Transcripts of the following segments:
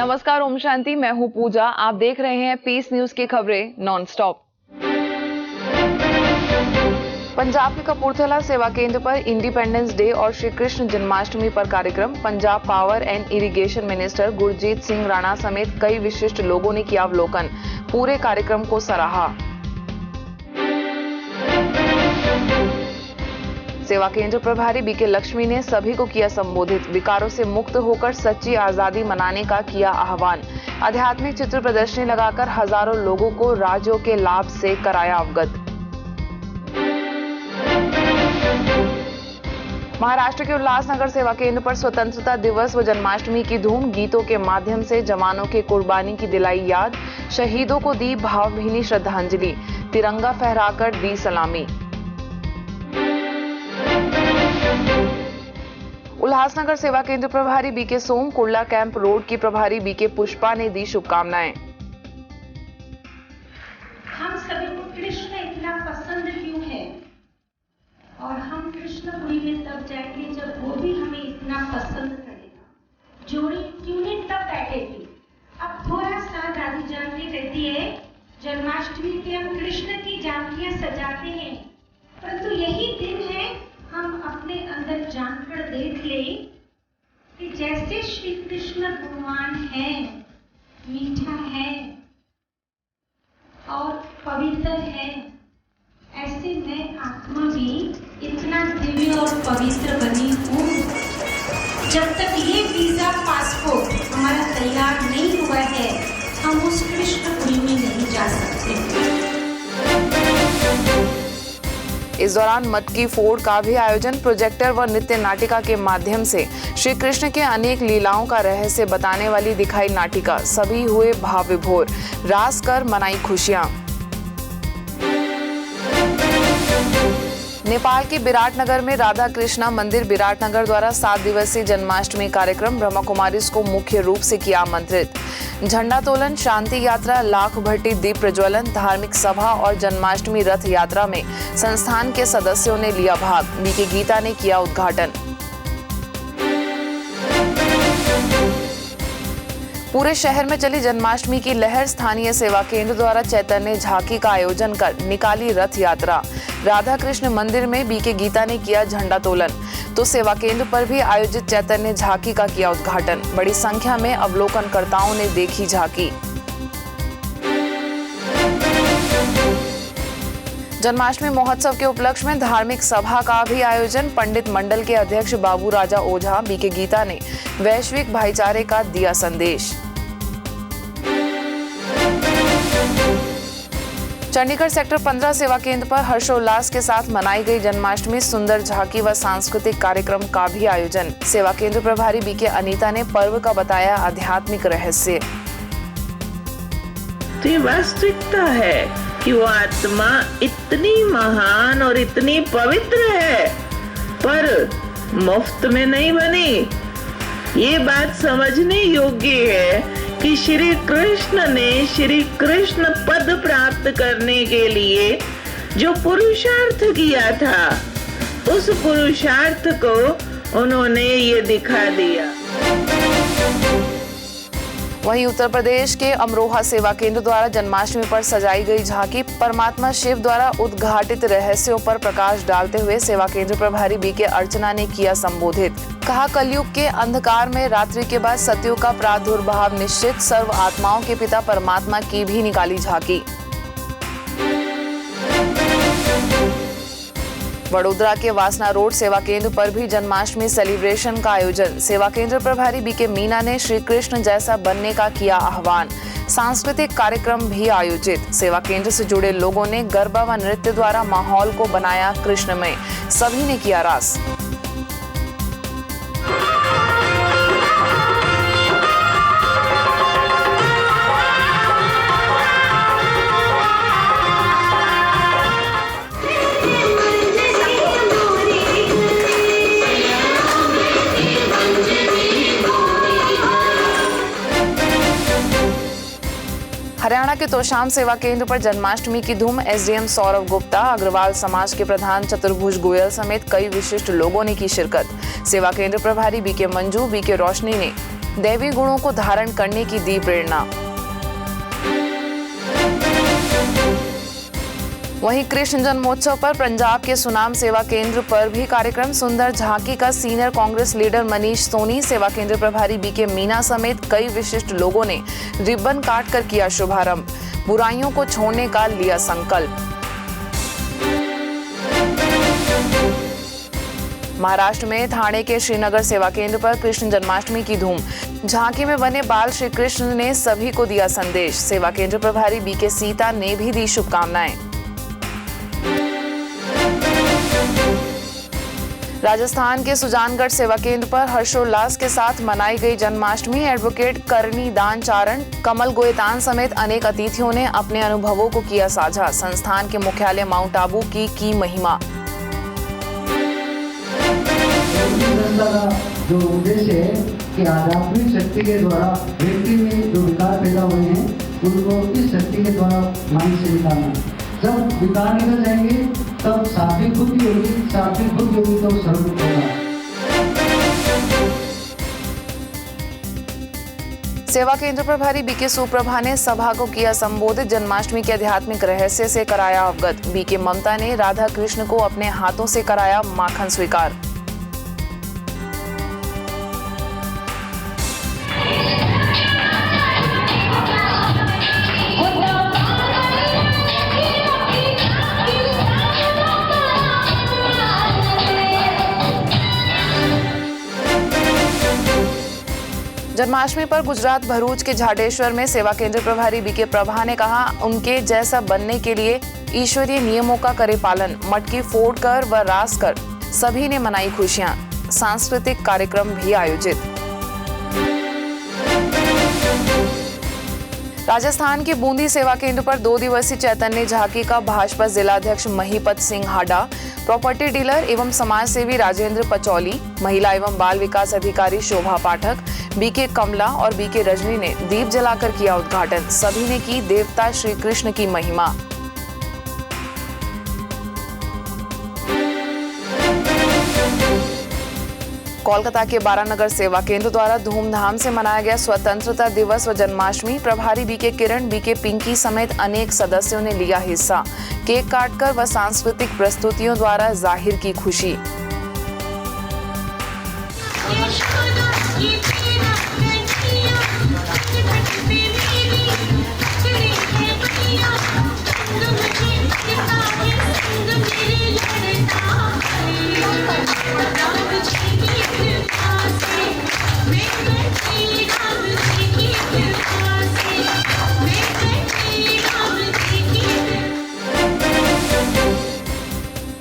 नमस्कार, ओम शांति। मैं हूं पूजा। आप देख रहे हैं पीस न्यूज की खबरें नॉन स्टॉप। पंजाब के कपूरथला सेवा केंद्र पर इंडिपेंडेंस डे और श्री कृष्ण जन्माष्टमी पर कार्यक्रम। Punjab power and irrigation minister Gurjeet Singh Rana समेत कई विशिष्ट लोगों ने किया अवलोकन, पूरे कार्यक्रम को सराहा। सेवा केंद्र प्रभारी बीके लक्ष्मी ने सभी को किया संबोधित, विकारों से मुक्त होकर सच्ची आजादी मनाने का किया आह्वान। आध्यात्मिक चित्र प्रदर्शनी लगाकर हजारों लोगों को राज्यों के लाभ से कराया अवगत। महाराष्ट्र के उल्लासनगर सेवा केंद्र पर स्वतंत्रता दिवस व जन्माष्टमी की धूम, गीतों के माध्यम से जवानों के कुर्बानी की दिलाई याद, शहीदों को दी भावभीनी श्रद्धांजलि, तिरंगा फहराकर दी सलामी। उल्लासनगर सेवा केंद्र प्रभारी बीके सोम, कुर्ला कैंप रोड की प्रभारी बीके पुष्पा ने दी शुभकामनाएं। हम सभी को कृष्ण इतना पसंद क्यों है और हम कृष्णपुरी में तब जाएंगे जब वो भी हमें इतना पसंद करेगा। जोड़ी क्यों नहीं तब बैठेगी। अब थोड़ा सा दादी जानकी कहती है जन्माष्टमी पे हम कृष्ण की झांकियां सजाते हैं, परंतु यही दिन है हम अपने अंदर जानकर देख ले कि जैसे श्री कृष्ण भगवान है, मीठा है और पवित्र है, ऐसे मैं आत्मा भी इतना दिव्य और पवित्र बनी हूँ। जब तक ये वीजा पासपोर्ट हमारा तैयार नहीं हुआ है, हम उस कृष्णपुरी में नहीं जा सकते। इस दौरान मटकी फोड़ का भी आयोजन, प्रोजेक्टर व नृत्य नाटिका के माध्यम से श्री कृष्ण के अनेक लीलाओं का रहस्य बताने वाली दिखाई नाटिका। सभी हुए भाव विभोर, रास कर मनाई खुशियां। नेपाल के विराटनगर में राधा कृष्णा मंदिर विराटनगर द्वारा 7 दिवसीय जन्माष्टमी कार्यक्रम, ब्रह्मा कुमारीज को मुख्य रूप से किया आमंत्रित। झंडा तोलन, शांति यात्रा, लाख भट्टी दीप प्रज्वलन, धार्मिक सभा और जन्माष्टमी रथ यात्रा में संस्थान के सदस्यों ने लिया भाग। बीके गीता ने किया उद्घाटन। पूरे शहर में चली जन्माष्टमी की लहर, स्थानीय सेवा केंद्र द्वारा चैतन्य झांकी का आयोजन कर निकाली रथ यात्रा। राधा कृष्ण मंदिर में बीके गीता ने किया झंडा तोलन, तो सेवा केंद्र पर भी आयोजित चैतन्य झांकी का किया उद्घाटन। बड़ी संख्या में अवलोकनकर्ताओं ने देखी झांकी। जन्माष्टमी महोत्सव के उपलक्ष्य में धार्मिक सभा का भी आयोजन। पंडित मंडल के अध्यक्ष बाबू राजा ओझा बीके गीता ने वैश्विक भाईचारे का दिया संदेश। चंडीगढ़ सेक्टर 15 सेवा केंद्र पर हर्षोल्लास के साथ मनाई गई जन्माष्टमी, सुंदर झांकी व सांस्कृतिक कार्यक्रम का भी आयोजन। सेवा केंद्र प्रभारी बीके अनीता ने पर्व का बताया आध्यात्मिक रहस्य। तो वास्तविकता है कि वो आत्मा इतनी महान और इतनी पवित्र है, पर मुफ्त में नहीं बनी। ये बात समझने योग्य है कि श्री कृष्ण ने श्री कृष्ण पद प्राप्त करने के लिए जो पुरुषार्थ किया था, उस पुरुषार्थ को उन्होंने ये दिखा दिया। वहीं उत्तर प्रदेश के अमरोहा सेवा केंद्र द्वारा जन्माष्टमी पर सजाई गई झांकी, परमात्मा शिव द्वारा उद्घाटित रहस्यों पर प्रकाश डालते हुए सेवा केंद्र प्रभारी बीके अर्चना ने किया संबोधित। कहा, कलयुग के अंधकार में रात्रि के बाद सतयुग का प्रादुर्भाव निश्चित, सर्व आत्माओं के पिता परमात्मा की भी निकाली झांकी। वडोदरा के वासना रोड सेवा केंद्र पर भी जन्माष्टमी सेलिब्रेशन का आयोजन। सेवा केंद्र प्रभारी बीके मीना ने श्री कृष्ण जैसा बनने का किया आह्वान। सांस्कृतिक कार्यक्रम भी आयोजित। सेवा केंद्र से जुड़े लोगों ने गरबा व नृत्य द्वारा माहौल को बनाया कृष्णमय। सभी ने किया रास। हरियाणा के तोशाम सेवा केंद्र पर जन्माष्टमी की धूम। एसडीएम सौरभ गुप्ता, अग्रवाल समाज के प्रधान चतुर्भुज गोयल समेत कई विशिष्ट लोगों ने की शिरकत। सेवा केंद्र प्रभारी बीके मंजू, बीके रोशनी ने दैवी गुणों को धारण करने की दी प्रेरणा। वहीं कृष्ण जन्मोत्सव पर पंजाब के सुनाम सेवा केंद्र पर भी कार्यक्रम। सुंदर झांकी का सीनियर कांग्रेस लीडर मनीष सोनी, सेवा केंद्र प्रभारी बीके मीना समेत कई विशिष्ट लोगों ने रिबन काटकर किया शुभारंभ। बुराइयों को छोड़ने का लिया संकल्प। महाराष्ट्र में ठाणे के श्रीनगर सेवा केंद्र पर कृष्ण जन्माष्टमी की धूम। झांकी में बने बाल श्री कृष्ण ने सभी को दिया संदेश। सेवा केंद्र प्रभारी बीके सीता ने भी दी शुभकामनाएं। राजस्थान के सुजानगढ़ सेवा केंद्र पर हर्षोल्लास के साथ मनाई गई जन्माष्टमी। एडवोकेट करणी दान चारण, कमल गोयतान समेत अनेक अतिथियों ने अपने अनुभवों को किया साझा। संस्थान के मुख्यालय माउंट आबू की महिमा। जो उद्देश्य है कि आध्यात्मिक शक्ति के द्वारा व्यक्ति में जो विकार पैदा हुए हैं उनको इस शक्ति के द्वारा माइंड से निकालना। जब विकार निकल जाएंगे तब सात्विक बुद्धि होगी, सात्विक बुद्धि होगी तो सर्वोत्तम होगा। सेवा केंद्र प्रभारी बीके सुप्रभा ने सभा को किया संबोधित। जन्माष्टमी के आध्यात्मिक रहस्य से कराया अवगत। बीके ममता ने राधा कृष्ण को अपने हाथों से कराया माखन स्वीकार। जन्माष्टमी पर गुजरात भरूच के झाडेश्वर में सेवा केंद्र प्रभारी बीके प्रभा ने कहा, उनके जैसा बनने के लिए ईश्वरीय नियमों का करे पालन। मटकी फोड़कर व रास कर सभी ने मनाई खुशियां। सांस्कृतिक कार्यक्रम भी आयोजित। राजस्थान के बूंदी सेवा केंद्र पर 2 दिवसीय चैतन्य झांकी का भाजपा जिलाध्यक्ष महीपत सिंह हाडा, प्रॉपर्टी डीलर एवं समाज सेवी राजेंद्र पचौली, महिला एवं बाल विकास अधिकारी शोभा पाठक, बीके कमला और बीके रजनी ने दीप जलाकर किया उद्घाटन। सभी ने की देवता श्री कृष्ण की महिमा। कोलकाता के बारानगर सेवा केंद्र द्वारा धूमधाम से मनाया गया स्वतंत्रता दिवस व जन्माष्टमी। प्रभारी बीके किरण, बीके पिंकी समेत अनेक सदस्यों ने लिया हिस्सा। केक काटकर व सांस्कृतिक प्रस्तुतियों द्वारा जाहिर की खुशी।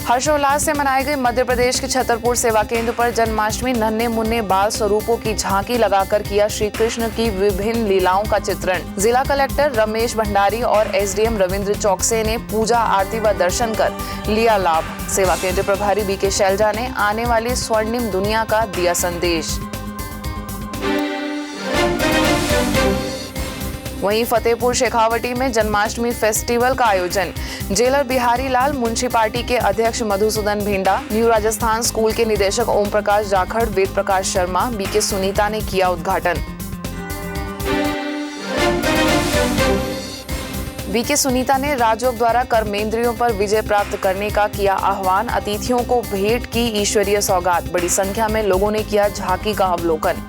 हर्षोल्लास से मनाई गई मध्य प्रदेश के छतरपुर सेवा केंद्र पर जन्माष्टमी। नन्हे मुन्ने बाल स्वरूपों की झांकी लगाकर किया श्री कृष्ण की विभिन्न लीलाओं का चित्रण। जिला कलेक्टर रमेश भंडारी और एसडीएम रविंद्र चौकसे ने पूजा आरती व दर्शन कर लिया लाभ। सेवा केंद्र प्रभारी बीके शैलजा ने आने वाली स्वर्णिम दुनिया का दिया संदेश। वहीं फतेहपुर शेखावटी में जन्माष्टमी फेस्टिवल का आयोजन। जेलर बिहारी लाल, म्युनिसिपालिटी के अध्यक्ष मधुसूदन भिंडा, न्यू राजस्थान स्कूल के निदेशक ओम प्रकाश जाखड़, वेद प्रकाश शर्मा, बीके सुनीता ने किया उद्घाटन। बीके सुनीता ने राजयोग द्वारा कर्मेंद्रियों पर विजय प्राप्त करने का किया आह्वान। अतिथियों को भेंट की ईश्वरीय सौगात। बड़ी संख्या में लोगों ने किया झांकी का अवलोकन।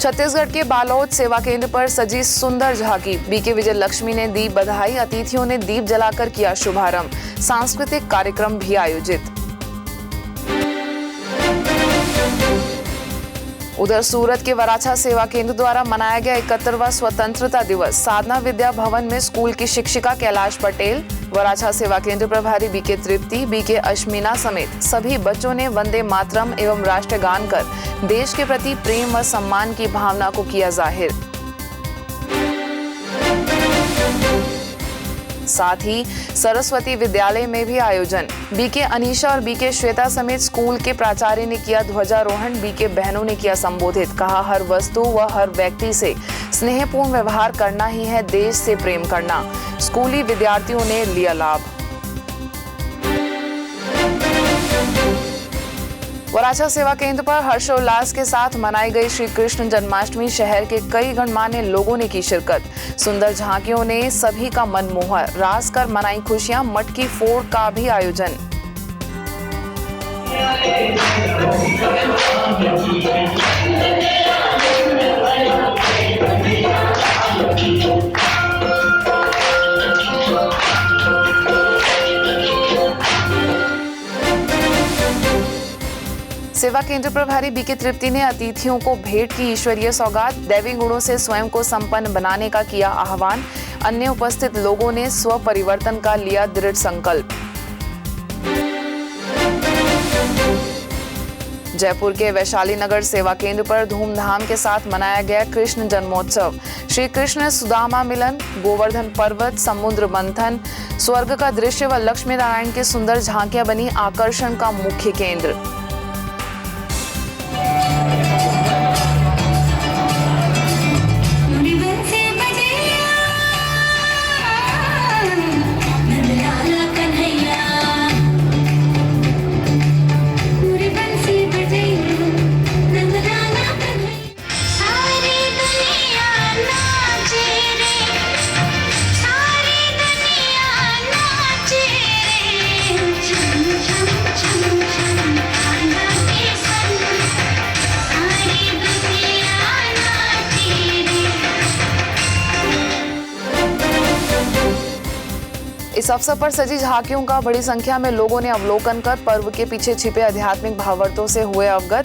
छत्तीसगढ़ के बालोद सेवा केंद्र पर सजी सुंदर झांकी। बीके विजय लक्ष्मी ने दी बधाई। अतिथियों ने दीप जलाकर किया शुभारंभ। सांस्कृतिक कार्यक्रम भी आयोजित। उधर सूरत के वराछा सेवा केंद्र द्वारा मनाया गया 71वां स्वतंत्रता दिवस। साधना विद्या भवन में स्कूल की शिक्षिका कैलाश पटेल, वराछा सेवा केंद्र प्रभारी बीके तृप्ति, बीके अश्मिना समेत सभी बच्चों ने वंदे मातरम एवं राष्ट्रगान कर देश के प्रति प्रेम व सम्मान की भावना को किया जाहिर। साथ ही सरस्वती विद्यालय में भी आयोजन। बीके अनीशा और बीके श्वेता समेत स्कूल के प्राचार्य ने किया ध्वजारोहण। बीके बहनों ने किया संबोधित। कहा, हर वस्तु व हर व्यक्ति से स्नेहपूर्ण व्यवहार करना ही है देश से प्रेम करना। स्कूली विद्यार्थियों ने लिया लाभ। वराछा सेवा केंद्र पर हर्षोल्लास के साथ मनाई गई श्री कृष्ण जन्माष्टमी। शहर के कई गणमान्य लोगों ने की शिरकत। सुंदर झांकियों ने सभी का मन मोहा। रास कर मनाई खुशियां। मटकी फोड़ का भी आयोजन। सेवा केंद्र प्रभारी बीके तृप्ति ने अतिथियों को भेंट की ईश्वरीय सौगात। दैवी गुणों से स्वयं को संपन्न बनाने का किया आह्वान। अन्य उपस्थित लोगों ने स्व परिवर्तन का लिया दृढ़ संकल्प। जयपुर के वैशाली नगर सेवा केंद्र पर धूमधाम के साथ मनाया गया कृष्ण जन्मोत्सव। श्री कृष्ण सुदामा मिलन, गोवर्धन पर्वत, समुद्र मंथन, स्वर्ग का दृश्य व लक्ष्मी नारायण की सुंदर झांकियां बनी आकर्षण का मुख्य केंद्र। इस अवसर पर सजी झांकियों का बड़ी संख्या में लोगों ने अवलोकन कर पर्व के पीछे छिपे आध्यात्मिक भावार्थों से हुए अवगत।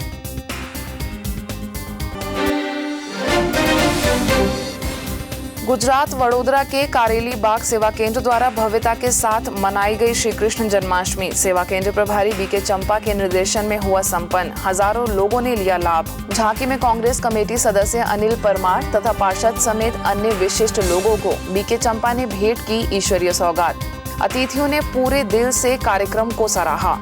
गुजरात वडोदरा के कारेली बाग सेवा केंद्र द्वारा भव्यता के साथ मनाई गई श्री कृष्ण जन्माष्टमी। सेवा केंद्र प्रभारी बीके चंपा के निर्देशन में हुआ संपन्न। हजारों लोगों ने लिया लाभ। झांकी में कांग्रेस कमेटी सदस्य अनिल परमार तथा पार्षद समेत अन्य विशिष्ट लोगों को बीके चंपा ने भेंट की ईश्वरीय सौगात। अतिथियों ने पूरे दिल से कार्यक्रम को सराहा।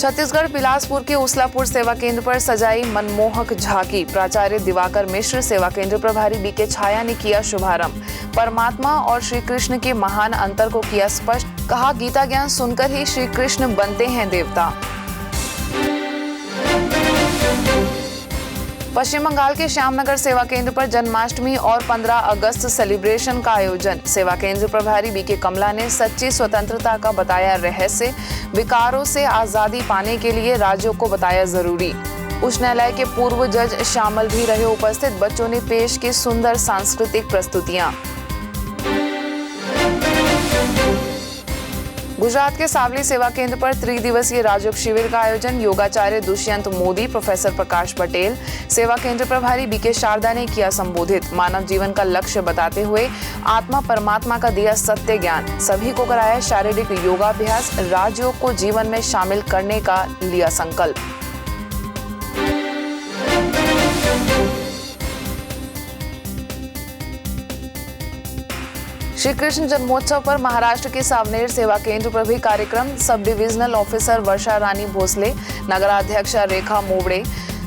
छत्तीसगढ़ बिलासपुर के उसलापुर सेवा केंद्र पर सजाई मनमोहक झांकी। प्राचार्य दिवाकर मिश्र, सेवा केंद्र प्रभारी बीके छाया ने किया शुभारंभ। परमात्मा और श्री कृष्ण के महान अंतर को किया स्पष्ट। कहा, गीता ज्ञान सुनकर ही श्री कृष्ण बनते हैं देवता। पश्चिम बंगाल के श्यामनगर सेवा केंद्र पर जन्माष्टमी और 15 अगस्त सेलिब्रेशन का आयोजन। सेवा केंद्र प्रभारी बीके कमला ने सच्ची स्वतंत्रता का बताया रहस्य। विकारों से आजादी पाने के लिए राज्यों को बताया जरूरी। उच्च न्यायालय के पूर्व जज शामिल भी रहे उपस्थित। बच्चों ने पेश की सुंदर सांस्कृतिक प्रस्तुतियां। गुजरात के सावली सेवा केंद्र पर त्रिदिवसीय राजयोग शिविर का आयोजन। योगाचार्य दुष्यंत मोदी, प्रोफेसर प्रकाश पटेल, सेवा केंद्र प्रभारी बीके शारदा ने किया संबोधित। मानव जीवन का लक्ष्य बताते हुए आत्मा परमात्मा का दिया सत्य ज्ञान। सभी को कराया शारीरिक योगाभ्यास। राजयोग को जीवन में शामिल करने का लिया संकल्प। श्री कृष्ण जन्मोत्सव पर महाराष्ट्र के सावनेर सेवा केंद्र पर भी कार्यक्रम। सब डिविजनल ऑफिसर वर्षा रानी भोसले, नगराध्यक्ष रेखा मोबड़े,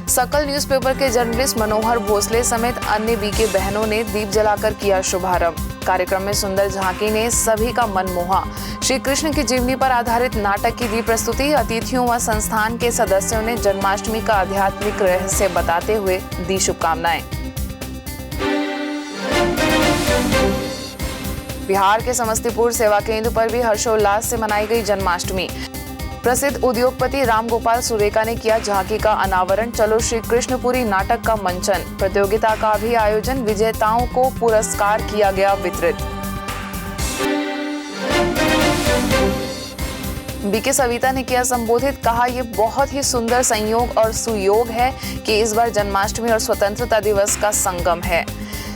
सकल न्यूज़पेपर के जर्नलिस्ट मनोहर भोसले समेत अन्य बीके बहनों ने दीप जलाकर किया शुभारंभ। कार्यक्रम में सुंदर झांकी ने सभी का मन मोहा। श्री कृष्ण की जीवनी पर आधारित नाटक की दी प्रस्तुति। अतिथियों व संस्थान के सदस्यों ने जन्माष्टमी का आध्यात्मिक रहस्य बताते हुए दी शुभकामनाएं। बिहार के समस्तीपुर सेवा केंद्र पर भी हर्षोल्लास से मनाई गई जन्माष्टमी। प्रसिद्ध उद्योगपति रामगोपाल सुरेका ने किया झांकी का अनावरण। चलो श्री कृष्णपुरी नाटक का मंचन। प्रतियोगिता का भी आयोजन। विजेताओं को पुरस्कार किया गया वितरित। बीके सविता ने किया संबोधित। कहा, ये बहुत ही सुंदर संयोग और सुयोग है कि इस बार जन्माष्टमी और स्वतंत्रता दिवस का संगम है।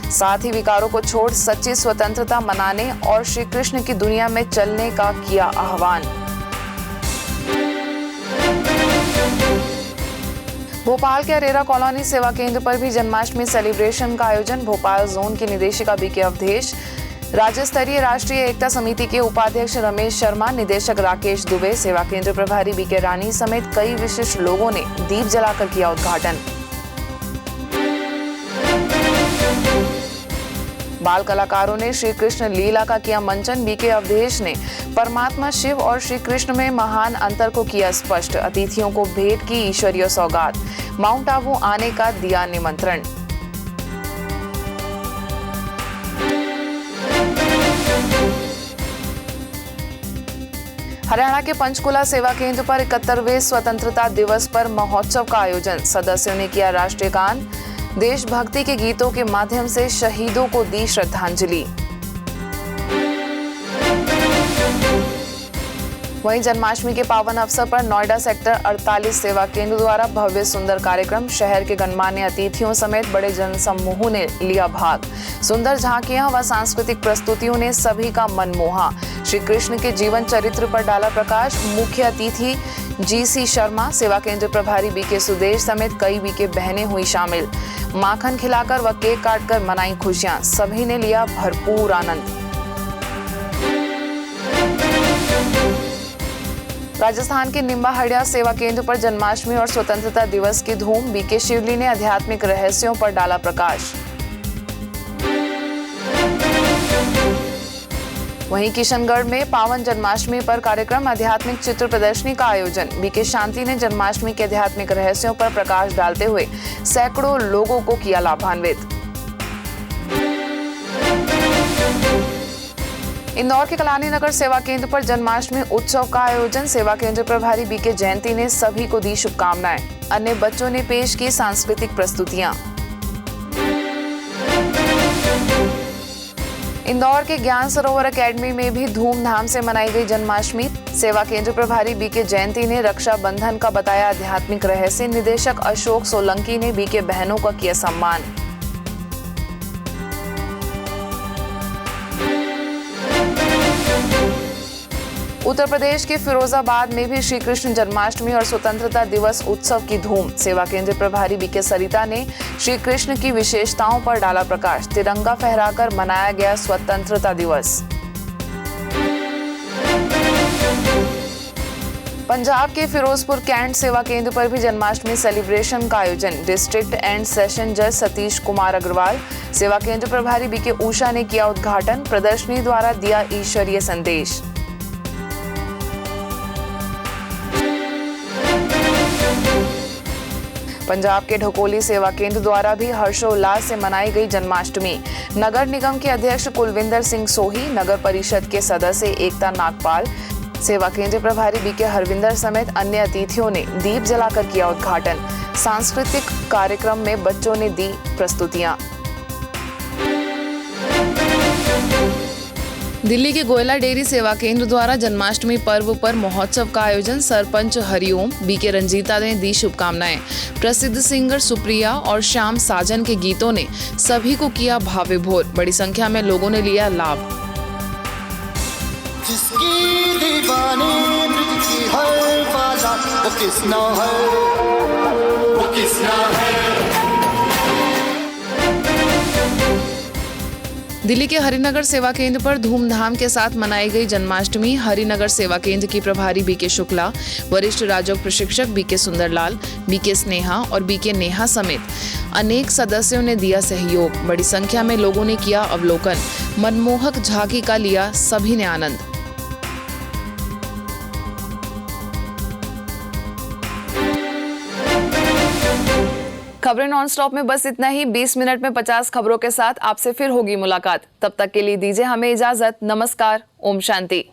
साथ ही विकारों को छोड़ सच्ची स्वतंत्रता मनाने और श्री कृष्ण की दुनिया में चलने का किया आह्वान। भोपाल के अरेरा कॉलोनी सेवा केंद्र पर भी जन्माष्टमी सेलिब्रेशन का आयोजन। भोपाल जोन की निदेशिका बीके अवधेश, राज्य स्तरीय राष्ट्रीय एकता समिति के उपाध्यक्ष रमेश शर्मा, निदेशक राकेश दुबे, सेवा केंद्र प्रभारी बीके रानी समेत कई विशिष्ट लोगों ने दीप जलाकर किया उद्घाटन। बाल कलाकारों ने श्री कृष्ण लीला का किया मंचन। बीके अवधेश ने परमात्मा शिव और श्री कृष्ण में महान अंतर को किया स्पष्ट। अतिथियों को भेंट की ईश्वरीय सौगात। माउंट आबू आने का दिया निमंत्रण। हरियाणा के पंचकुला सेवा केंद्र पर 71वें स्वतंत्रता दिवस पर महोत्सव का आयोजन। सदस्यों ने किया राष्ट्रीय गान। देशभक्ति के गीतों के माध्यम से शहीदों को दी श्रद्धांजलि। वहीं जन्माष्टमी के पावन अवसर पर नोएडा सेक्टर 48 सेवा केंद्र द्वारा भव्य सुंदर कार्यक्रम। शहर के गणमान्य अतिथियों समेत बड़े जनसमूह ने लिया भाग। सुंदर झांकियां व सांस्कृतिक प्रस्तुतियों ने सभी का मन मोहा। श्री कृष्ण के जीवन चरित्र पर डाला प्रकाश। मुख्य अतिथि GC शर्मा, सेवा केंद्र प्रभारी बीके सुदेश समेत कई बीके बहनें हुई शामिल। माखन खिलाकर व केक काटकर मनाई खुशियां। सभी ने लिया भरपूर आनंद। राजस्थान के निम्बाहड़िया सेवा केंद्र पर जन्माष्टमी और स्वतंत्रता दिवस की धूम। बीके शिवली ने आध्यात्मिक रहस्यों पर डाला प्रकाश। वहीं किशनगढ़ में पावन जन्माष्टमी पर कार्यक्रम। आध्यात्मिक चित्र प्रदर्शनी का आयोजन। बीके शांति ने जन्माष्टमी के आध्यात्मिक रहस्यों पर प्रकाश डालते हुए सैकड़ों लोगों को किया लाभान्वित। इंदौर के कलानी नगर सेवा केंद्र पर जन्माष्टमी उत्सव का आयोजन। सेवा केंद्र प्रभारी बीके जयंती ने सभी को दी शुभकामनाएं। अन्य बच्चों ने पेश की सांस्कृतिक प्रस्तुतियां। इंदौर के ज्ञान सरोवर एकेडमी में भी धूमधाम से मनाई गई जन्माष्टमी। सेवा केंद्र प्रभारी बीके जयंती ने रक्षाबंधन का बताया आध्यात्मिक रहस्य। निदेशक अशोक सोलंकी ने बीके बहनों का किया सम्मान। उत्तर प्रदेश के फिरोजाबाद में भी श्री कृष्ण जन्माष्टमी और स्वतंत्रता दिवस उत्सव की धूम। सेवा केंद्र प्रभारी बीके सरिता ने श्री कृष्ण की विशेषताओं पर डाला प्रकाश। तिरंगा फहराकर मनाया गया स्वतंत्रता दिवस। पंजाब के फिरोजपुर कैंट सेवा केंद्र पर भी जन्माष्टमी सेलिब्रेशन का आयोजन। डिस्ट्रिक्ट एंड सेशन जज सतीश कुमार अग्रवाल, सेवा केंद्र प्रभारी बीके उषा ने किया उद्घाटन। प्रदर्शनी द्वारा दिया ईश्वरीय संदेश। पंजाब के ढकोली सेवा केंद्र द्वारा भी हर्षोल्लास से मनाई गई जन्माष्टमी। नगर निगम के अध्यक्ष कुलविंदर सिंह सोही, नगर परिषद के सदस्य एकता नागपाल, सेवा केंद्र प्रभारी बीके हरविंदर समेत अन्य अतिथियों ने दीप जलाकर किया उद्घाटन। सांस्कृतिक कार्यक्रम में बच्चों ने दी प्रस्तुतियां। दिल्ली के गोयला डेयरी सेवा केंद्र द्वारा जन्माष्टमी पर्व पर महोत्सव का आयोजन। सरपंच हरिओम बीके रंजीता ने दी शुभकामनाएं। प्रसिद्ध सिंगर सुप्रिया और श्याम साजन के गीतों ने सभी को किया भाव विभोर। बड़ी संख्या में लोगों ने लिया लाभ। जिसकी दीवानी ब्रिज की हर बाजा वो किसना है। दिल्ली के हरिनगर सेवा केंद्र पर धूमधाम के साथ मनाई गई जन्माष्टमी। हरिनगर सेवा केंद्र की प्रभारी बीके शुक्ला, वरिष्ठ राजयोग प्रशिक्षक बीके सुंदरलाल, बीके स्नेहा और बीके नेहा समेत अनेक सदस्यों ने दिया सहयोग। बड़ी संख्या में लोगों ने किया अवलोकन। मनमोहक झांकी का लिया सभी ने आनंद। खबरें नॉनस्टॉप में बस इतना ही। 20 मिनट में 50 खबरों के साथ आपसे फिर होगी मुलाकात। तब तक के लिए दीजिए हमें इजाजत। नमस्कार। ओम शांति।